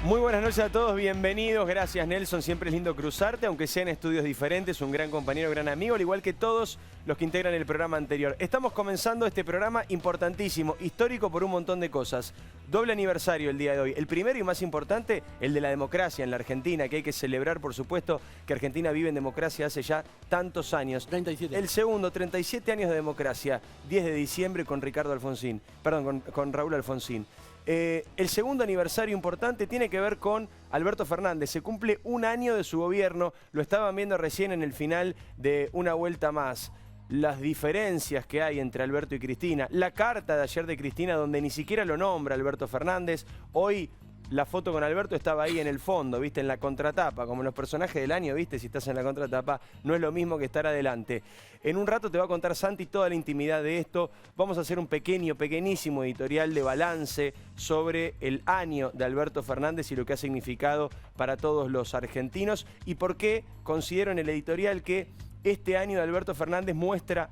Muy buenas noches a todos, bienvenidos, gracias Nelson, siempre es lindo cruzarte, aunque sea en estudios diferentes, un gran compañero, gran amigo, al igual que todos los que integran el programa anterior. Estamos comenzando este programa importantísimo, histórico por un montón de cosas. Doble aniversario el día de hoy. El primero y más importante, el de la democracia en la Argentina, que hay que celebrar, por supuesto, que Argentina vive en democracia hace ya tantos años. 37. El segundo, 37 años de democracia, 10 de diciembre con con Raúl Alfonsín. El segundo aniversario importante tiene que ver con Alberto Fernández. Se cumple un año de su gobierno, lo estaban viendo recién en el final de Una Vuelta Más. Las diferencias que hay entre Alberto y Cristina. La carta de ayer de Cristina donde ni siquiera lo nombra Alberto Fernández. Hoy la foto con Alberto estaba ahí en el fondo, ¿viste? En la contratapa, como en los personajes del año, ¿viste? Si estás en la contratapa, no es lo mismo que estar adelante. En un rato te va a contar Santi toda la intimidad de esto. Vamos a hacer un pequeñísimo editorial de balance sobre el año de Alberto Fernández y lo que ha significado para todos los argentinos y por qué considero en el editorial que este año de Alberto Fernández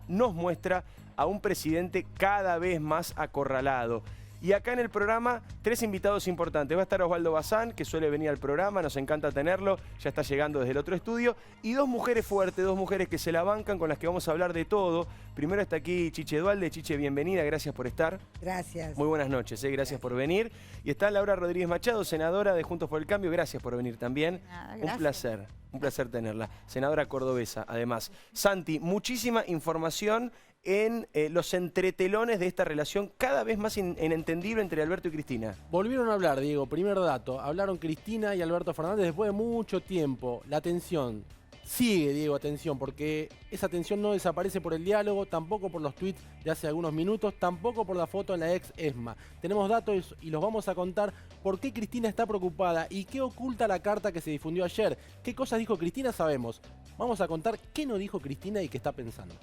nos muestra a un presidente cada vez más acorralado. Y acá en el programa, 3 invitados importantes. Va a estar Osvaldo Bazán, que suele venir al programa, nos encanta tenerlo, ya está llegando desde el otro estudio. Y 2 mujeres fuertes, 2 mujeres que se la bancan, con las que vamos a hablar de todo. Primero está aquí Chiche Dualde. Chiche, bienvenida, gracias por estar. Gracias. Muy buenas noches, gracias por venir. Y está Laura Rodríguez Machado, senadora de Juntos por el Cambio, gracias por venir también. Nada, Un placer tenerla. Senadora cordobesa, además. Santi, muchísima información en los entretelones de esta relación cada vez más inentendible entre Alberto y Cristina. Volvieron a hablar, Diego, primer dato. Hablaron Cristina y Alberto Fernández después de mucho tiempo. La tensión sigue, Diego, atención, porque esa tensión no desaparece por el diálogo, tampoco por los tweets de hace algunos minutos, tampoco por la foto en la ex ESMA. Tenemos datos y los vamos a contar por qué Cristina está preocupada y qué oculta la carta que se difundió ayer. ¿Qué cosas dijo Cristina? Sabemos. Vamos a contar qué no dijo Cristina y qué está pensando.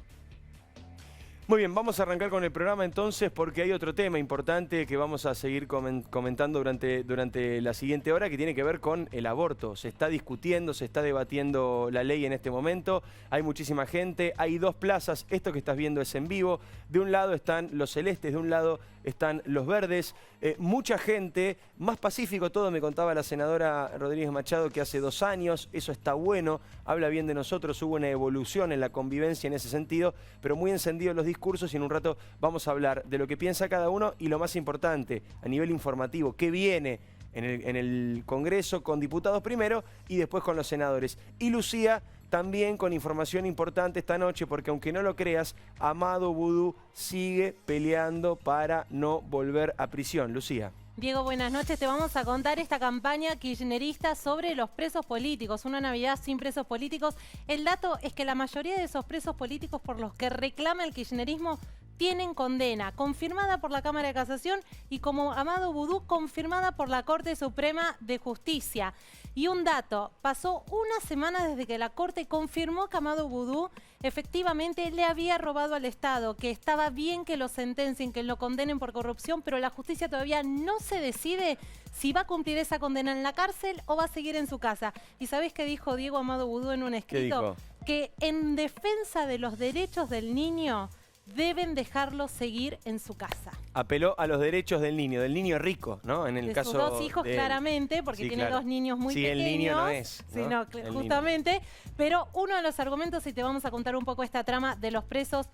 Muy bien, vamos a arrancar con el programa entonces porque hay otro tema importante que vamos a seguir comentando durante la siguiente hora que tiene que ver con el aborto. Se está discutiendo, se está debatiendo la ley en este momento, hay muchísima gente, hay 2 plazas, esto que estás viendo es en vivo, de un lado están los celestes, de un lado están los verdes, mucha gente, más pacífico todo, me contaba la senadora Rodríguez Machado que hace 2 años, eso está bueno, habla bien de nosotros, hubo una evolución en la convivencia en ese sentido, pero muy encendidos los discursos y en un rato vamos a hablar de lo que piensa cada uno y lo más importante, a nivel informativo, qué viene en el Congreso con diputados primero y después con los senadores. Y Lucía también con información importante esta noche porque aunque no lo creas, Amado Vudú sigue peleando para no volver a prisión. Lucía. Diego, buenas noches. Te vamos a contar esta campaña kirchnerista sobre los presos políticos. Una Navidad sin presos políticos. El dato es que la mayoría de esos presos políticos por los que reclama el kirchnerismo tienen condena confirmada por la Cámara de Casación y como Amado Vudú confirmada por la Corte Suprema de Justicia. Y un dato, pasó una semana desde que la Corte confirmó que Amado Vudú efectivamente le había robado al Estado, que estaba bien que lo sentencien, que lo condenen por corrupción, pero la justicia todavía no se decide si va a cumplir esa condena en la cárcel o va a seguir en su casa. ¿Y sabés qué dijo Diego Amado Vudú en un escrito? Que en defensa de los derechos del niño deben dejarlo seguir en su casa. Apeló a los derechos del niño rico, ¿no? En el de caso sus 2 hijos, claramente, porque sí, tiene claro. 2 niños muy pequeños. Sí, el niño no es, ¿no? Sí, no, justamente. Pero uno de los argumentos, y te vamos a contar un poco esta trama de los presos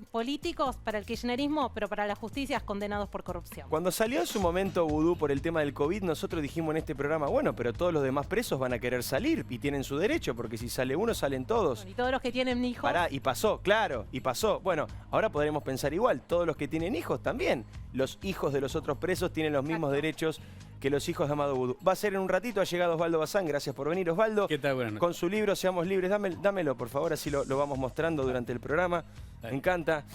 políticos para el kirchnerismo, pero para la justicia condenados por corrupción. Cuando salió en su momento Vudú por el tema del COVID, nosotros dijimos en este programa, bueno, pero todos los demás presos van a querer salir y tienen su derecho, porque si sale uno, salen todos. Bueno, y todos los que tienen hijos. Pará, y pasó, claro, y pasó. Bueno, ahora podremos pensar igual, todos los que tienen hijos también. Los hijos de los otros presos tienen los mismos derechos que los hijos de Amado Vudú. Va a ser en un ratito, ha llegado Osvaldo Bazán, gracias por venir, Osvaldo. ¿Qué tal? Buenas noches. Con su libro Seamos Libres, dámelo por favor, así lo vamos mostrando durante el programa. Dale. Me encanta.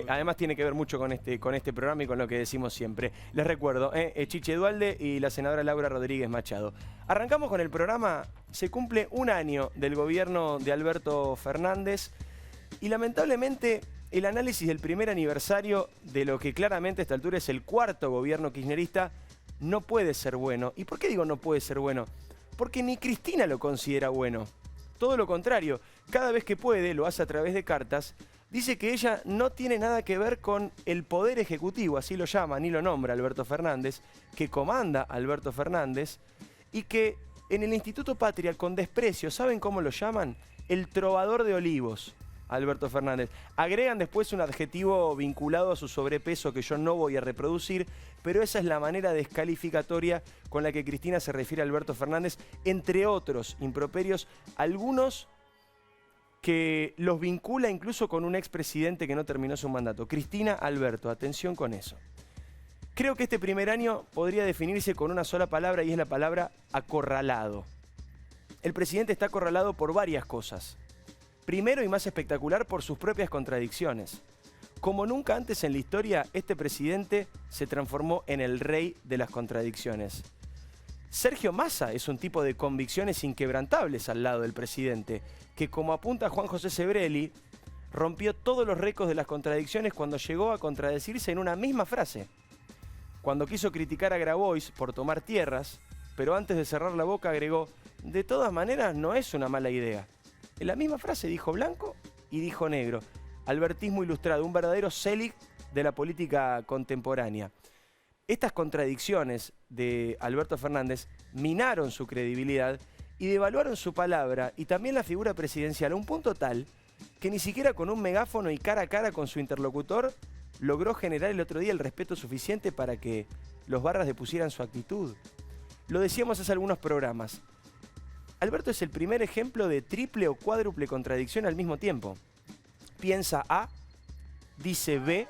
Además tiene que ver mucho con este programa y con lo que decimos siempre. Les recuerdo, Chiche Dualde y la senadora Laura Rodríguez Machado. Arrancamos con el programa, se cumple un año del gobierno de Alberto Fernández y lamentablemente el análisis del primer aniversario de lo que claramente a esta altura es el 4º gobierno kirchnerista no puede ser bueno. ¿Y por qué digo no puede ser bueno? Porque ni Cristina lo considera bueno. Todo lo contrario, cada vez que puede, lo hace a través de cartas, dice que ella no tiene nada que ver con el poder ejecutivo, así lo llama, ni lo nombra Alberto Fernández, que comanda Alberto Fernández, y que en el Instituto Patria, con desprecio, ¿saben cómo lo llaman? El trovador de Olivos, Alberto Fernández. Agregan después un adjetivo vinculado a su sobrepeso que yo no voy a reproducir, pero esa es la manera descalificatoria con la que Cristina se refiere a Alberto Fernández, entre otros improperios, algunos que los vincula incluso con un expresidente que no terminó su mandato. Cristina, Alberto, atención con eso. Creo que este primer año podría definirse con una sola palabra y es la palabra acorralado. El presidente está acorralado por varias cosas. Primero y más espectacular por sus propias contradicciones. Como nunca antes en la historia, este presidente se transformó en el rey de las contradicciones. Sergio Massa es un tipo de convicciones inquebrantables al lado del presidente, que como apunta Juan José Sebrelli, rompió todos los récords de las contradicciones cuando llegó a contradecirse en una misma frase. Cuando quiso criticar a Grabois por tomar tierras, pero antes de cerrar la boca agregó, de todas maneras no es una mala idea. En la misma frase dijo blanco y dijo negro. Albertismo ilustrado, un verdadero Selig de la política contemporánea. Estas contradicciones de Alberto Fernández minaron su credibilidad y devaluaron su palabra y también la figura presidencial a un punto tal que ni siquiera con un megáfono y cara a cara con su interlocutor logró generar el otro día el respeto suficiente para que los barras depusieran su actitud. Lo decíamos hace algunos programas. Alberto es el primer ejemplo de triple o cuádruple contradicción al mismo tiempo. Piensa A, dice B,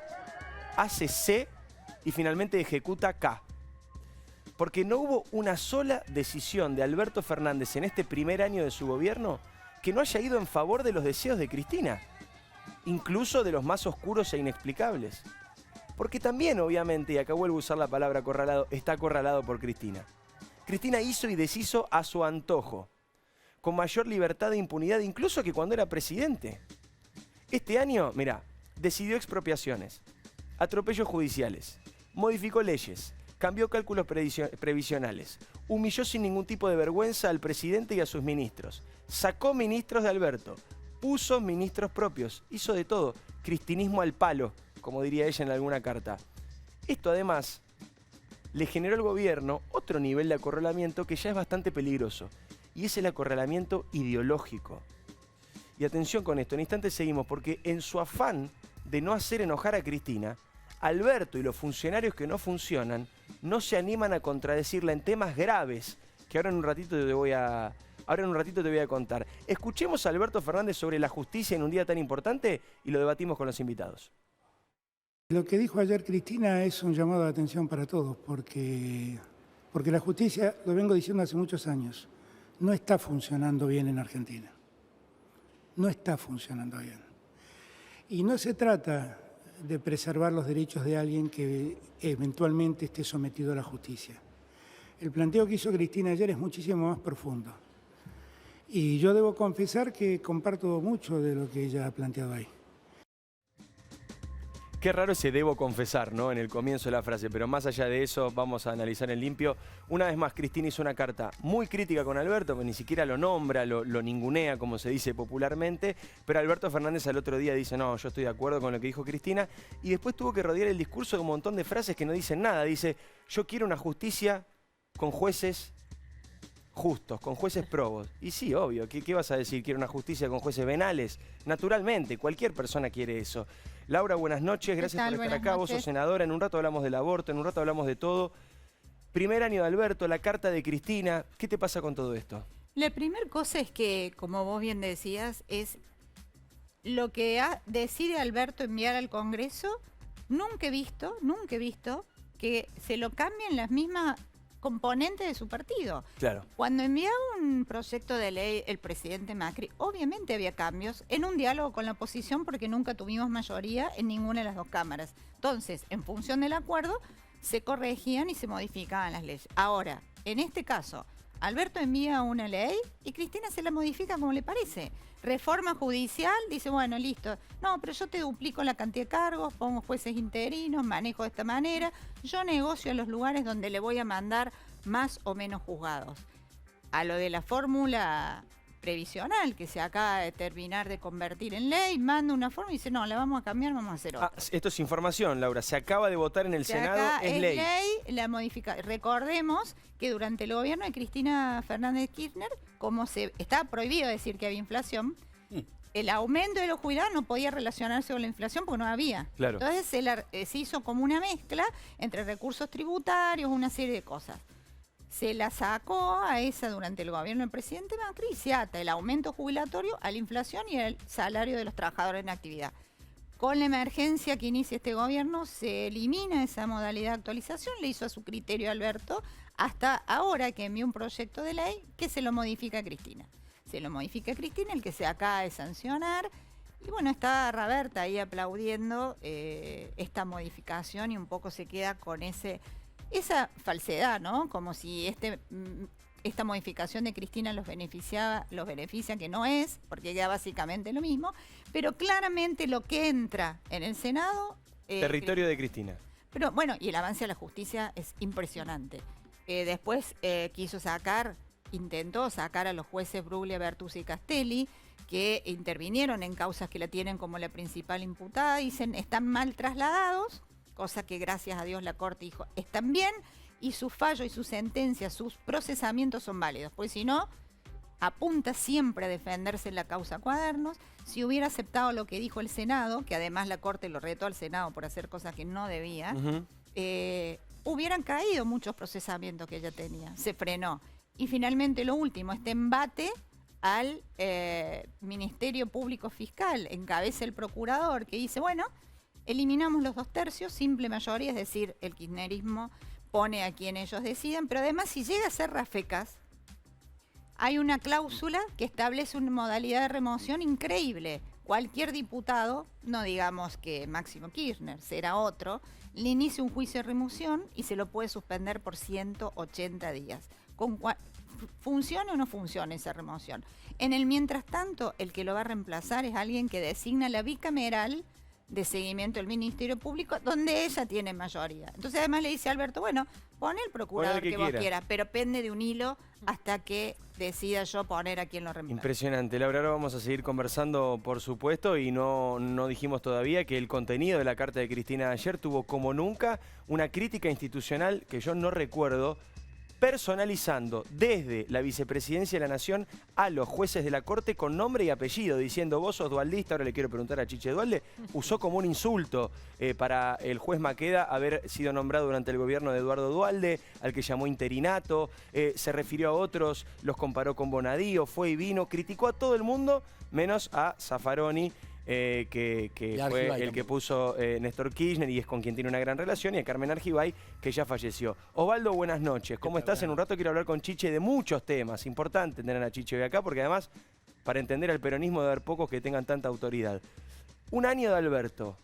hace C y finalmente ejecuta K. Porque no hubo una sola decisión de Alberto Fernández en este primer año de su gobierno que no haya ido en favor de los deseos de Cristina, incluso de los más oscuros e inexplicables. Porque también, obviamente, y acá vuelvo a usar la palabra acorralado, está acorralado por Cristina. Cristina hizo y deshizo a su antojo, con mayor libertad e impunidad incluso que cuando era presidente. Este año, mirá, decidió expropiaciones, atropellos judiciales, modificó leyes, cambió cálculos previsionales, humilló sin ningún tipo de vergüenza al presidente y a sus ministros, sacó ministros de Alberto, puso ministros propios, hizo de todo, cristinismo al palo, como diría ella en alguna carta. Esto además le generó al gobierno otro nivel de acorralamiento que ya es bastante peligroso, y es el acorralamiento ideológico. Y atención con esto, en instantes seguimos, porque en su afán de no hacer enojar a Cristina, Alberto y los funcionarios que no funcionan no se animan a contradecirla en temas graves que ahora en un ratito te voy a contar. Escuchemos a Alberto Fernández sobre la justicia en un día tan importante y lo debatimos con los invitados. Lo que dijo ayer Cristina es un llamado de atención para todos, porque la justicia, lo vengo diciendo hace muchos años, no está funcionando bien en Argentina. No está funcionando bien. Y no se trata de preservar los derechos de alguien que eventualmente esté sometido a la justicia. El planteo que hizo Cristina ayer es muchísimo más profundo. Y yo debo confesar que comparto mucho de lo que ella ha planteado ahí. Qué raro ese debo confesar, ¿no? En el comienzo de la frase, pero más allá de eso vamos a analizar en limpio. Una vez más, Cristina hizo una carta muy crítica con Alberto, que ni siquiera lo nombra, lo ningunea, como se dice popularmente, pero Alberto Fernández al otro día dice, no, yo estoy de acuerdo con lo que dijo Cristina, y después tuvo que rodear el discurso de un montón de frases que no dicen nada. Dice, yo quiero una justicia con jueces justos, con jueces probos. Y sí, obvio, ¿qué vas a decir? ¿Quiero una justicia con jueces venales? Naturalmente, cualquier persona quiere eso. Laura, buenas noches, gracias por estar acá. Vos sos senadora, en un rato hablamos del aborto, en un rato hablamos de todo. Primer año de Alberto, la carta de Cristina, ¿qué te pasa con todo esto? La primera cosa es que, como vos bien decías, es lo que decide Alberto enviar al Congreso. Nunca he visto que se lo cambien las mismas componentes de su partido. Claro. Cuando enviaba un proyecto de ley el presidente Macri, obviamente había cambios en un diálogo con la oposición porque nunca tuvimos mayoría en ninguna de las dos cámaras. Entonces, en función del acuerdo, se corregían y se modificaban las leyes. Ahora, en este caso, Alberto envía una ley y Cristina se la modifica como le parece. Reforma judicial, dice, bueno, listo. No, pero yo te duplico la cantidad de cargos, pongo jueces interinos, manejo de esta manera. Yo negocio en los lugares donde le voy a mandar más o menos juzgados. A lo de la fórmula previsional que se acaba de terminar de convertir en ley, manda una forma y dice, no, la vamos a cambiar, vamos a hacer otra. Esto es información, Laura. Se acaba de votar en el Senado, es ley. La recordemos que durante el gobierno de Cristina Fernández de Kirchner, como estaba prohibido decir que había inflación, el aumento de los jubilados no podía relacionarse con la inflación porque no había. Claro. Entonces se hizo como una mezcla entre recursos tributarios, una serie de cosas. Se la sacó a esa durante el gobierno del presidente Macri y se ata el aumento jubilatorio a la inflación y al salario de los trabajadores en actividad. Con la emergencia que inicia este gobierno se elimina esa modalidad de actualización, le hizo a su criterio Alberto, hasta ahora que envió un proyecto de ley que se lo modifica a Cristina. Se lo modifica a Cristina, el que se acaba de sancionar. Y bueno, está Raberta ahí aplaudiendo esta modificación y un poco se queda con esa falsedad, ¿no? Como si esta modificación de Cristina los beneficia, que no es, porque queda básicamente lo mismo, pero claramente lo que entra en el Senado... Territorio de Cristina. Pero bueno, y el avance a la justicia es impresionante. Después intentó sacar a los jueces Bruglia, Bertuzzi y Castelli, que intervinieron en causas que la tienen como la principal imputada, dicen están mal trasladados, cosa que gracias a Dios la Corte dijo están bien, y sus fallos y sus sentencias, sus procesamientos son válidos, pues si no, apunta siempre a defenderse en la causa Cuadernos. Si hubiera aceptado lo que dijo el Senado, que además la Corte lo retó al Senado por hacer cosas que no debía, hubieran caído muchos procesamientos que ella tenía, se frenó. Y finalmente lo último, este embate al Ministerio Público Fiscal, encabeza el procurador que dice, bueno, eliminamos los 2/3, simple mayoría, es decir, el kirchnerismo pone a quien ellos deciden, pero además si llega a ser Rafecas, hay una cláusula que establece una modalidad de remoción increíble. Cualquier diputado, no digamos que Máximo Kirchner, será otro, le inicia un juicio de remoción y se lo puede suspender por 180 días. ¿Funciona o no funciona esa remoción? En el mientras tanto, el que lo va a reemplazar es alguien que designa la bicameral de seguimiento del Ministerio Público, donde ella tiene mayoría. Entonces además le dice a Alberto, bueno, pon el procurador que vos quieras, pero pende de un hilo hasta que decida yo poner a quien lo reemplaza. Impresionante. Laura, ahora vamos a seguir conversando, por supuesto, y no dijimos todavía que el contenido de la carta de Cristina ayer tuvo como nunca una crítica institucional que yo no recuerdo, personalizando desde la vicepresidencia de la Nación a los jueces de la Corte con nombre y apellido, diciendo vos sos dualdista, ahora le quiero preguntar a Chiche Dualde, usó como un insulto para el juez Maqueda haber sido nombrado durante el gobierno de Eduardo Dualde, al que llamó interinato, se refirió a otros, los comparó con Bonadío, fue y vino, criticó a todo el mundo, menos a Zaffaroni, que fue el que puso Néstor Kirchner y es con quien tiene una gran relación, y a Carmen Argibay, que ya falleció. Osvaldo, buenas noches. ¿Cómo estás? En un rato quiero hablar con Chiche de muchos temas. Importante tener a Chiche hoy acá, porque además, para entender al peronismo debe haber pocos que tengan tanta autoridad. Un año de Alberto.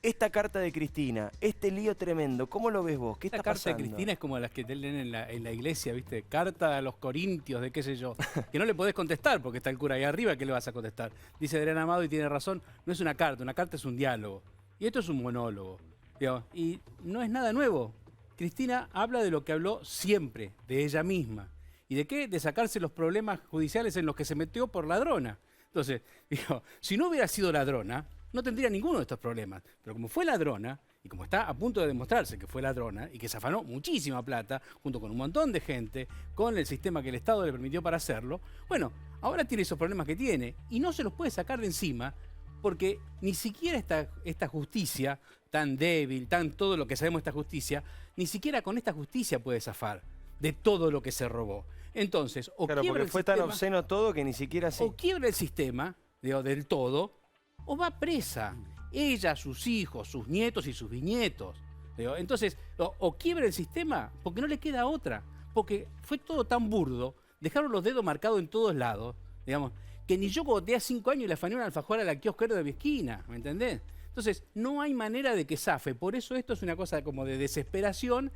Esta carta de Cristina, este lío tremendo, ¿cómo lo ves vos? ¿Qué está pasando? Esta carta de Cristina es como las que te leen en la iglesia, ¿viste? Carta a los corintios, de qué sé yo, que no le podés contestar porque está el cura ahí arriba, ¿qué le vas a contestar? Dice Adrián Amado y tiene razón, no es una carta es un diálogo. Y esto es un monólogo, digamos, y no es nada nuevo. Cristina habla de lo que habló siempre, de ella misma. ¿Y de qué? De sacarse los problemas judiciales en los que se metió por ladrona. Entonces, digo, si no hubiera sido ladrona, no tendría ninguno de estos problemas. Pero como fue ladrona, y como está a punto de demostrarse que fue ladrona, y que se afanó muchísima plata, junto con un montón de gente, con el sistema que el Estado le permitió para hacerlo, bueno, ahora tiene esos problemas que tiene, y no se los puede sacar de encima, porque ni siquiera esta justicia tan débil, tan todo lo que sabemos de esta justicia, ni siquiera con esta justicia puede zafar de todo lo que se robó. Entonces, o claro, quiebra porque el fue sistema, tan obsceno todo que ni siquiera así. o quiebra el sistema, digo, del todo, o va presa. Ella, sus hijos, sus nietos y sus bisnietos. Digo, entonces, o quiebra el sistema, porque no le queda otra. Porque fue todo tan burdo, dejaron los dedos marcados en todos lados, digamos, que ni yo cuando tenía 5 años le afané un alfajor a la kiosquero de mi esquina, ¿me entendés? Entonces, no hay manera de que zafe. Por eso esto es una cosa como de desesperación,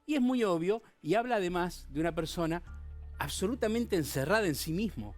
y es muy obvio, y habla además de una persona absolutamente encerrada en sí mismo.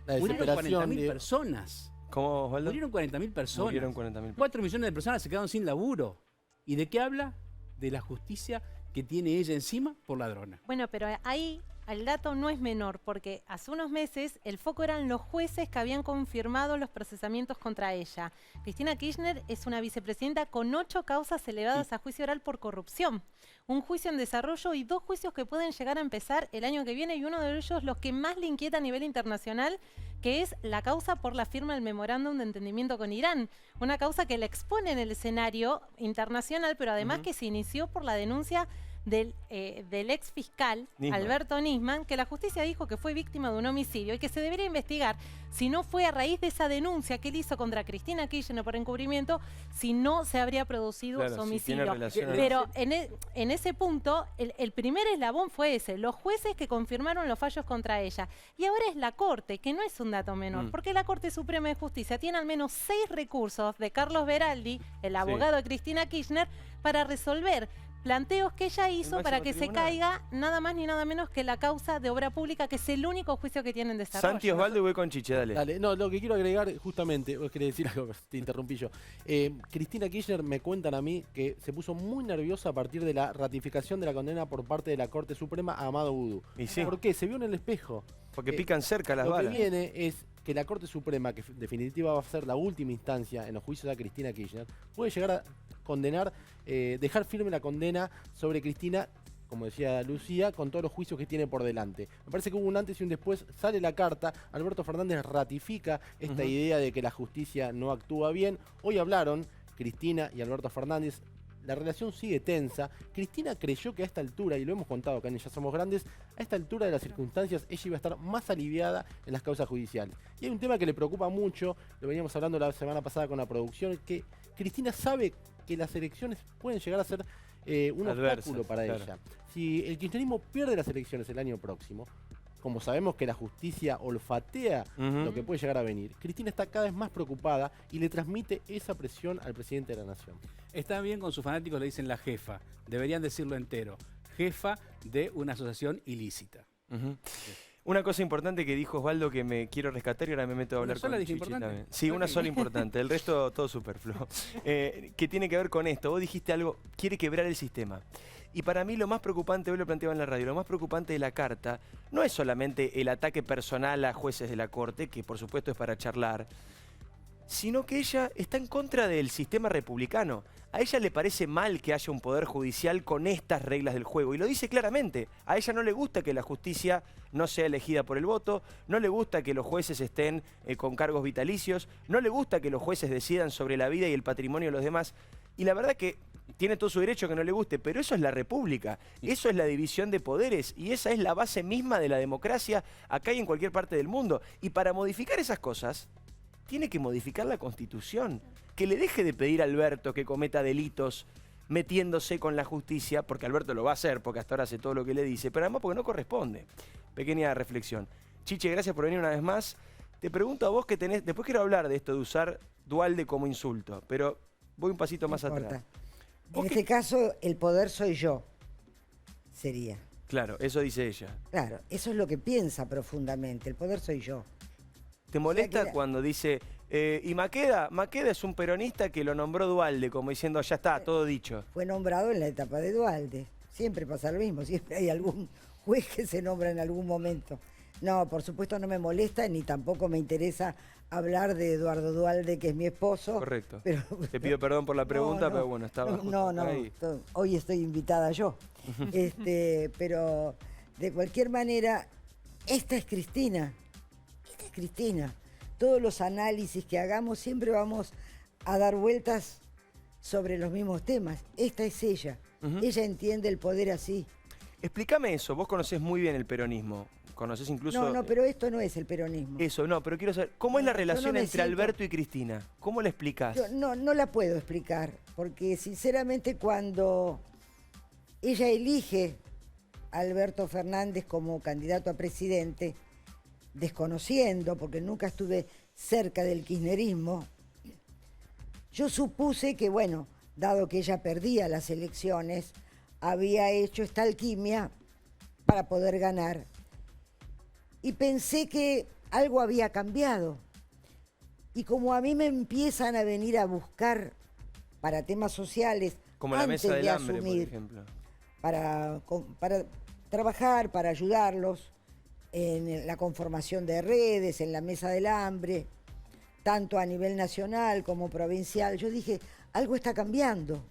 La Murieron desesperación. 40.000 personas. ¿Cómo, Osvaldo? Murieron 40.000 personas. Murieron 40.000. 4 millones de personas se quedaron sin laburo. ¿Y de qué habla? De la justicia que tiene ella encima por ladrona. Bueno, pero ahí el dato no es menor, porque hace unos meses el foco eran los jueces que habían confirmado los procesamientos contra ella. Cristina Kirchner es una vicepresidenta con 8 causas elevadas a juicio oral por corrupción, un juicio en desarrollo y 2 juicios que pueden llegar a empezar el año que viene, y uno de ellos los que más le inquieta a nivel internacional, que es la causa por la firma del memorándum de entendimiento con Irán. Una causa que la expone en el escenario internacional, pero además que se inició por la denuncia del ex fiscal Alberto Nisman, que la justicia dijo que fue víctima de un homicidio y que se debería investigar si no fue a raíz de esa denuncia que él hizo contra Cristina Kirchner por encubrimiento, si no se habría producido su homicidio. Pero en ese punto, el primer eslabón fue ese, los jueces que confirmaron los fallos contra ella. Y ahora es la Corte, que no es un dato menor, porque la Corte Suprema de Justicia tiene al menos 6 recursos de Carlos Beraldi, el abogado de Cristina Kirchner, para resolver planteos que ella hizo para que se caiga nada más ni nada menos que la causa de obra pública, que es el único juicio que tienen desarrollo. Santi Osvaldo y voy con Chiche, dale. Dale, no, lo que quiero agregar justamente, vos querés decir algo, te interrumpí yo. Cristina Kirchner me cuentan a mí que se puso muy nerviosa a partir de la ratificación de la condena por parte de la Corte Suprema a Amado Vudú. ¿Y sí? ¿Por qué? Se vio en el espejo. Porque pican cerca las balas. Lo que viene es que la Corte Suprema, que en definitiva va a ser la última instancia en los juicios a Cristina Kirchner, puede llegar a condenar, dejar firme la condena sobre Cristina, como decía Lucía, con todos los juicios que tiene por delante. Me parece que hubo un antes y un después, sale la carta, Alberto Fernández ratifica esta idea de que la justicia no actúa bien. Hoy hablaron Cristina y Alberto Fernández. La relación sigue tensa. Cristina creyó que a esta altura, y lo hemos contado acá en Ya Somos Grandes, a esta altura de las circunstancias ella iba a estar más aliviada en las causas judiciales. Y hay un tema que le preocupa mucho, lo veníamos hablando la semana pasada con la producción, que Cristina sabe que las elecciones pueden llegar a ser un obstáculo para ella. Si el kirchnerismo pierde las elecciones el año próximo, como sabemos que la justicia olfatea lo que puede llegar a venir, Cristina está cada vez más preocupada y le transmite esa presión al presidente de la Nación. Está bien, con sus fanáticos le dicen la jefa, deberían decirlo entero, jefa de una asociación ilícita. Una cosa importante que dijo Osvaldo que me quiero rescatar y ahora me meto a hablar con Chichi también. Sí, una sola importante, el resto todo superfluo. Que tiene que ver con esto. Vos dijiste algo, quiere quebrar el sistema. Y para mí lo más preocupante, hoy lo planteaba en la radio, lo más preocupante de la carta no es solamente el ataque personal a jueces de la Corte, que por supuesto es para charlar, sino que ella está en contra del sistema republicano. A ella le parece mal que haya un poder judicial con estas reglas del juego, y lo dice claramente. A ella no le gusta que la justicia no sea elegida por el voto, no le gusta que los jueces estén con cargos vitalicios, no le gusta que los jueces decidan sobre la vida y el patrimonio de los demás. Y la verdad que tiene todo su derecho que no le guste, pero eso es la república, eso es la división de poderes, y esa es la base misma de la democracia acá y en cualquier parte del mundo. Y para modificar esas cosas, tiene que modificar la Constitución, que le deje de pedir a Alberto que cometa delitos metiéndose con la justicia, porque Alberto lo va a hacer, porque hasta ahora hace todo lo que le dice, pero además porque no corresponde. Pequeña reflexión. Chiche, gracias por venir una vez más. Te pregunto a vos que tenés, después quiero hablar de esto de usar Duhalde como insulto, pero voy un pasito más atrás. En este caso, el poder soy yo, sería. Claro, eso dice ella. Claro, eso es lo que piensa profundamente, el poder soy yo. ¿Te molesta cuando dice, y Maqueda es un peronista que lo nombró Duhalde, como diciendo, ya está, todo dicho? Fue nombrado en la etapa de Duhalde. Siempre pasa lo mismo, siempre hay algún juez que se nombra en algún momento. No, por supuesto no me molesta, ni tampoco me interesa hablar de Eduardo Duhalde, que es mi esposo. Correcto. Pero, te pido perdón por la pregunta, pero bueno, estaba ahí. Hoy estoy invitada yo. Pero de cualquier manera, esta es Cristina. Esta es Cristina. Todos los análisis que hagamos siempre vamos a dar vueltas sobre los mismos temas. Esta es ella. Ella entiende el poder así. Explícame eso, vos conocés muy bien el peronismo. Conocés incluso... No, pero esto no es el peronismo. Eso, no, pero quiero saber, ¿cómo es la relación entre Alberto y Cristina? ¿Cómo la explicás? No la puedo explicar, porque sinceramente cuando ella elige a Alberto Fernández como candidato a presidente, desconociendo, porque nunca estuve cerca del kirchnerismo, yo supuse que, bueno, dado que ella perdía las elecciones, había hecho esta alquimia para poder ganar. Y pensé que algo había cambiado. Y como a mí me empiezan a venir a buscar para temas sociales, como la antes mesa del de hambre, asumir, por ejemplo. para trabajar para ayudarlos en la conformación de redes, en la mesa del hambre, tanto a nivel nacional como provincial. Yo dije, algo está cambiando.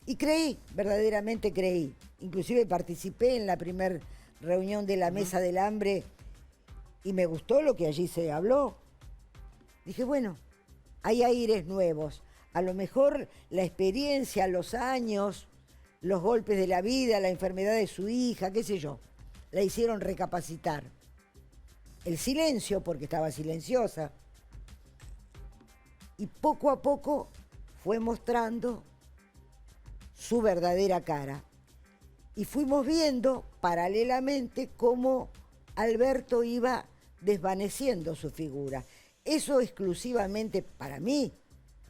Y creí, verdaderamente creí. Inclusive participé en la primera reunión de la mesa del hambre y me gustó lo que allí se habló. Dije, bueno, hay aires nuevos. A lo mejor la experiencia, los años, los golpes de la vida, la enfermedad de su hija, qué sé yo, la hicieron recapacitar. El silencio, porque estaba silenciosa. Y poco a poco fue mostrando su verdadera cara. Y fuimos viendo paralelamente cómo Alberto iba desvaneciendo su figura. Eso exclusivamente para mí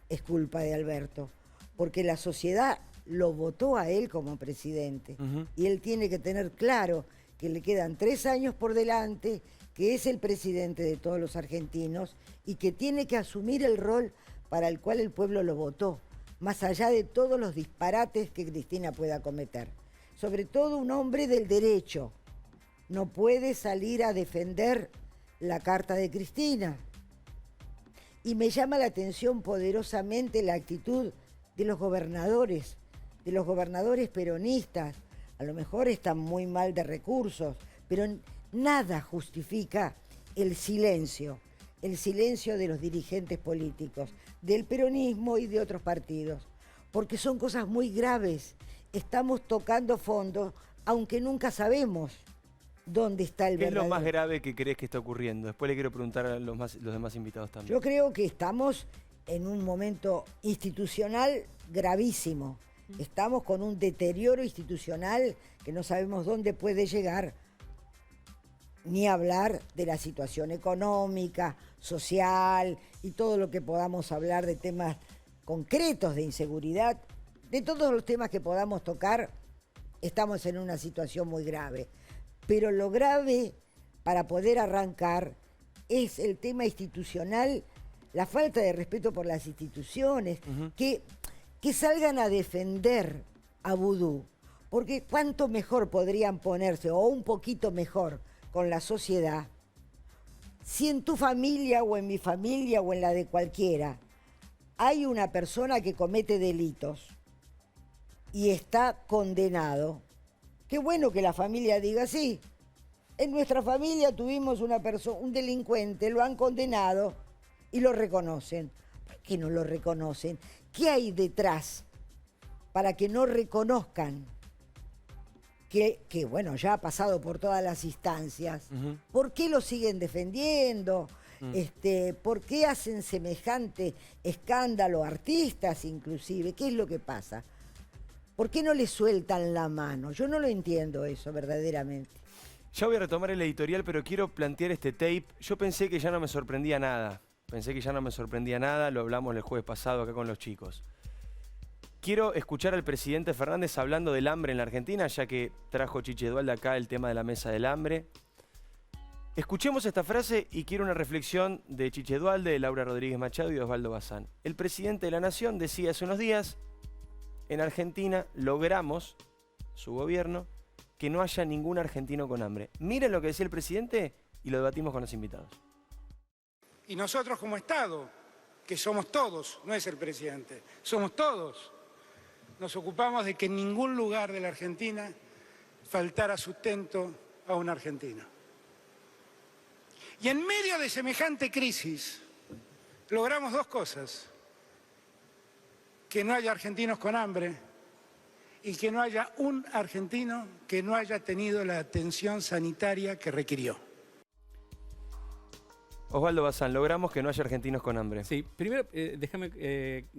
es culpa de Alberto, porque la sociedad lo votó a él como presidente. Y él tiene que tener claro que le quedan 3 años por delante, que es el presidente de todos los argentinos y que tiene que asumir el rol para el cual el pueblo lo votó, más allá de todos los disparates que Cristina pueda cometer. Sobre todo un hombre del derecho no puede salir a defender la carta de Cristina. Y me llama la atención poderosamente la actitud de los gobernadores peronistas. A lo mejor están muy mal de recursos, pero nada justifica el silencio de los dirigentes políticos, del peronismo y de otros partidos, porque son cosas muy graves. Estamos tocando fondo, aunque nunca sabemos dónde está el verdadero. ¿Qué es lo más grave que crees que está ocurriendo? Después le quiero preguntar a los demás invitados también. Yo creo que estamos en un momento institucional gravísimo. Estamos con un deterioro institucional que no sabemos dónde puede llegar, ni hablar de la situación económica, social y todo lo que podamos hablar de temas concretos de inseguridad. De todos los temas que podamos tocar, estamos en una situación muy grave. Pero lo grave para poder arrancar es el tema institucional, la falta de respeto por las instituciones, que salgan a defender a Vudú, porque cuánto mejor podrían ponerse, o un poquito mejor, con la sociedad, si en tu familia o en mi familia o en la de cualquiera hay una persona que comete delitos y está condenado. Qué bueno que la familia diga, sí, en nuestra familia tuvimos un delincuente, lo han condenado y lo reconocen. ¿Por qué no lo reconocen? ¿Qué hay detrás para que no reconozcan que bueno, ya ha pasado por todas las instancias? ¿Por qué lo siguen defendiendo? ¿Por qué hacen semejante escándalo, artistas inclusive? ¿Qué es lo que pasa? ¿Por qué no le sueltan la mano? Yo no lo entiendo eso verdaderamente. Ya voy a retomar el editorial, pero quiero plantear este tape. Yo pensé que ya no me sorprendía nada. Lo hablamos el jueves pasado acá con los chicos. Quiero escuchar al presidente Fernández hablando del hambre en la Argentina, ya que trajo Chiche Dualde acá el tema de la mesa del hambre. Escuchemos esta frase y quiero una reflexión de Chiche Dualde, de Laura Rodríguez Machado y de Osvaldo Bazán. El presidente de la Nación decía hace unos días, en Argentina logramos, su gobierno, que no haya ningún argentino con hambre. Miren lo que decía el presidente y lo debatimos con los invitados. Y nosotros como Estado, que somos todos, no es el presidente, somos todos, nos ocupamos de que en ningún lugar de la Argentina faltara sustento a un argentino. Y en medio de semejante crisis logramos 2 cosas: que no haya argentinos con hambre y que no haya un argentino que no haya tenido la atención sanitaria que requirió. Osvaldo Bazán, logramos que no haya argentinos con hambre. Sí, primero déjame,